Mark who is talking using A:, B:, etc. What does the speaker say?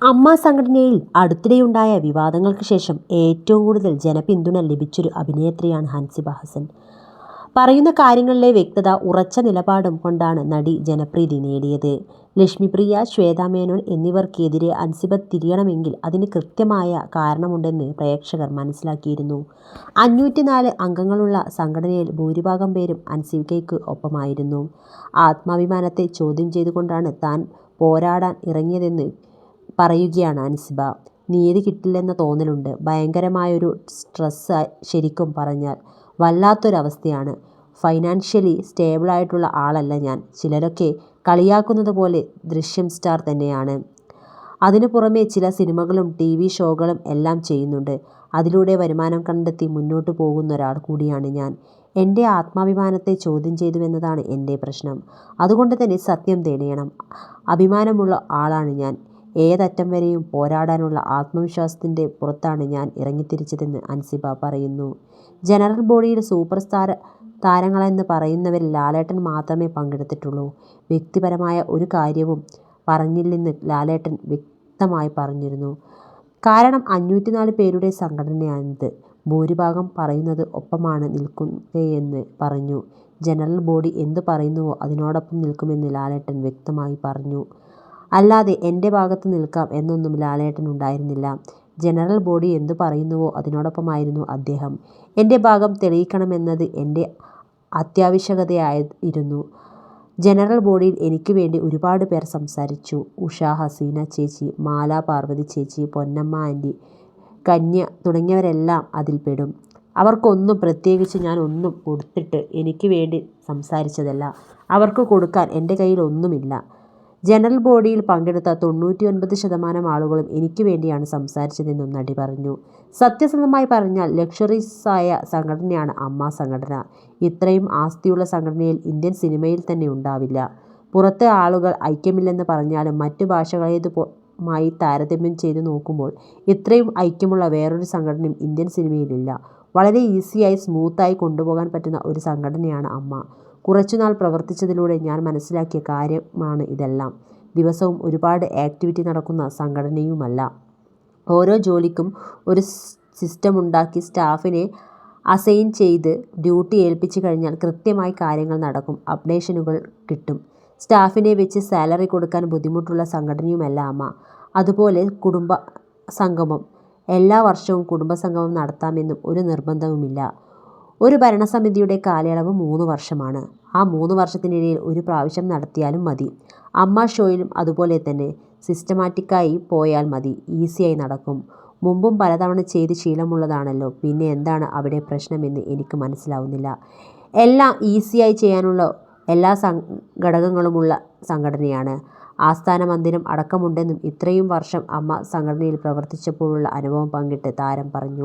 A: അമ്മ സംഘടനയിൽ അടുത്തിടെയുണ്ടായ വിവാദങ്ങൾക്ക് ശേഷം ഏറ്റവും കൂടുതൽ ജനപിന്തുണ ലഭിച്ചൊരു അഭിനേത്രിയാണ് ഹൻസിബ ഹസൻ. പറയുന്ന കാര്യങ്ങളിലെ വ്യക്തത, ഉറച്ച നിലപാടും കൊണ്ടാണ് നടി ജനപ്രീതി നേടിയത്. ലക്ഷ്മിപ്രിയ, ശ്വേതാ മേനോൻ എന്നിവർക്കെതിരെ ഹൻസിബ തിരിയണമെങ്കിൽ അതിന് കൃത്യമായ കാരണമുണ്ടെന്ന് പ്രേക്ഷകർ മനസ്സിലാക്കിയിരുന്നു. 504 അംഗങ്ങളുള്ള സംഘടനയിൽ ഭൂരിഭാഗം പേരും ഹൻസിബയ്ക്ക് ഒപ്പമായിരുന്നു. ആത്മാഭിമാനത്തെ ചോദ്യം ചെയ്തുകൊണ്ടാണ് താൻ പോരാടാൻ ഇറങ്ങിയതെന്ന് പറയുകയാണ് ഹൻസിബ. നീതി കിട്ടില്ലെന്ന തോന്നലുണ്ട്. ഭയങ്കരമായൊരു സ്ട്രെസ്. ശരിക്കും പറഞ്ഞാൽ വല്ലാത്തൊരവസ്ഥയാണ്. ഫൈനാൻഷ്യലി സ്റ്റേബിളായിട്ടുള്ള ആളല്ല ഞാൻ. ചിലരൊക്കെ കളിയാക്കുന്നത് പോലെ ദൃശ്യം സ്റ്റാർ തന്നെയാണ്. അതിനു പുറമെ ചില സിനിമകളും TV ഷോകളും എല്ലാം ചെയ്യുന്നുണ്ട്. അതിലൂടെ വരുമാനം കണ്ടെത്തി മുന്നോട്ടു പോകുന്നൊരാൾ കൂടിയാണ് ഞാൻ. എൻ്റെ ആത്മാഭിമാനത്തെ ചോദ്യം ചെയ്തുവെന്നതാണ് എൻ്റെ പ്രശ്നം. അതുകൊണ്ട് തന്നെ സത്യം തെളിയണം. അഭിമാനമുള്ള ആളാണ് ഞാൻ. ഏതറ്റം വരെയും പോരാടാനുള്ള ആത്മവിശ്വാസത്തിൻ്റെ പുറത്താണ് ഞാൻ ഇറങ്ങിത്തിരിച്ചതെന്ന് ഹൻസിബ പറയുന്നു. ജനറൽ ബോഡിയിൽ സൂപ്പർ താരങ്ങളെന്ന് പറയുന്നവരിൽ ലാലേട്ടൻ മാത്രമേ പങ്കെടുത്തിട്ടുള്ളൂ. വ്യക്തിപരമായ ഒരു കാര്യവും പറഞ്ഞില്ലെന്ന് ലാലേട്ടൻ വ്യക്തമായി പറഞ്ഞിരുന്നു. കാരണം 504 പേരുടെ സംഘടനയാണിത്. ഭൂരിഭാഗം പറയുന്നത് ഒപ്പമാണ് നിൽക്കുകയെന്ന് പറഞ്ഞു. ജനറൽ ബോഡി എന്തു പറയുന്നുവോ അതിനോടൊപ്പം നിൽക്കുമെന്ന് ലാലേട്ടൻ വ്യക്തമായി പറഞ്ഞു. അല്ലാതെ എൻ്റെ ഭാഗത്ത് നിൽക്കാം എന്നൊന്നും ലാലേട്ടനുണ്ടായിരുന്നില്ല. ജനറൽ ബോഡി എന്തു പറയുന്നുവോ അതിനോടൊപ്പമായിരുന്നു അദ്ദേഹം. എൻ്റെ ഭാഗം തെളിയിക്കണമെന്നത് എൻ്റെ അത്യാവശ്യകതയായിരുന്നു. ജനറൽ ബോഡിയിൽ എനിക്ക് വേണ്ടി ഒരുപാട് പേർ സംസാരിച്ചു. ഉഷ, ഹസീന ചേച്ചി, മാല പാർവതി ചേച്ചി, പൊന്നമ്മ ആൻറ്റി, കന്യ തുടങ്ങിയവരെല്ലാം അതിൽ പെടും. അവർക്കൊന്നും പ്രത്യേകിച്ച് ഞാൻ ഒന്നും കൊടുത്തിട്ട് എനിക്ക് വേണ്ടി സംസാരിച്ചതല്ല. അവർക്ക് കൊടുക്കാൻ എൻ്റെ കയ്യിൽ ഒന്നുമില്ല. ജനറൽ ബോഡിയിൽ പങ്കെടുത്ത 99% ആളുകളും എനിക്ക് വേണ്ടിയാണ് സംസാരിച്ചതെന്നും നടി പറഞ്ഞു. സത്യസന്ധമായി പറഞ്ഞാൽ ലക്ഷറീസായ സംഘടനയാണ് അമ്മ സംഘടന. ഇത്രയും ആസ്തിയുള്ള സംഘടനയിൽ ഇന്ത്യൻ സിനിമയിൽ തന്നെ ഉണ്ടാവില്ല. പുറത്തെ ആളുകൾ ഐക്യമില്ലെന്ന് പറഞ്ഞാലും മറ്റു ഭാഷകളേതുമായി താരതമ്യം ചെയ്തു നോക്കുമ്പോൾ ഇത്രയും ഐക്യമുള്ള വേറൊരു സംഘടനയും ഇന്ത്യൻ സിനിമയിലില്ല. വളരെ ഈസിയായി സ്മൂത്തായി കൊണ്ടുപോകാൻ പറ്റുന്ന ഒരു സംഘടനയാണ് അമ്മ. കുറച്ചുനാൾ പ്രവർത്തിച്ചതിലൂടെ ഞാൻ മനസ്സിലാക്കിയ കാര്യമാണ് ഇതെല്ലാം. ദിവസവും ഒരുപാട് ആക്ടിവിറ്റി നടക്കുന്ന സംഘടനയുമല്ല. ഓരോ ജോലിക്കും ഒരു സിസ്റ്റമുണ്ടാക്കി സ്റ്റാഫിനെ അസൈൻ ചെയ്ത് ഡ്യൂട്ടി ഏൽപ്പിച്ചു കഴിഞ്ഞാൽ കൃത്യമായി കാര്യങ്ങൾ നടക്കും. അപ്ഡേഷനുകൾ കിട്ടും. സ്റ്റാഫിനെ വെച്ച് സാലറി കൊടുക്കാൻ ബുദ്ധിമുട്ടുള്ള സംഘടനയുമല്ല അമ്മ. അതുപോലെ കുടുംബസംഗമം. എല്ലാ വർഷവും കുടുംബസംഗമം നടത്താമെന്നും ഒരു നിർബന്ധവുമില്ല. ഒരു ഭരണസമിതിയുടെ കാലയളവ് 3 വർഷമാണ്. ആ 3 വർഷത്തിനിടയിൽ ഒരു പ്രാവശ്യം നടത്തിയാലും മതി. അമ്മ ഷോയിലും അതുപോലെ തന്നെ. സിസ്റ്റമാറ്റിക്കായി പോയാൽ മതി. ഈസിയായി നടക്കും. മുമ്പും പലതവണ ചെയ്ത് ശീലമുള്ളതാണല്ലോ. പിന്നെ എന്താണ് അവിടെ പ്രശ്നമെന്ന് എനിക്ക് മനസ്സിലാവുന്നില്ല. എല്ലാം ഈസിയായി ചെയ്യാനുള്ള എല്ലാ ഘടകങ്ങളുമുള്ള സംഘടനയാണ്. ആസ്ഥാന മന്ദിരം അടക്കമുണ്ടെന്നും ഇത്രയും വർഷം അമ്മ സംഘടനയിൽ പ്രവർത്തിച്ചപ്പോഴുള്ള അനുഭവം പങ്കിട്ട് താരം പറഞ്ഞു.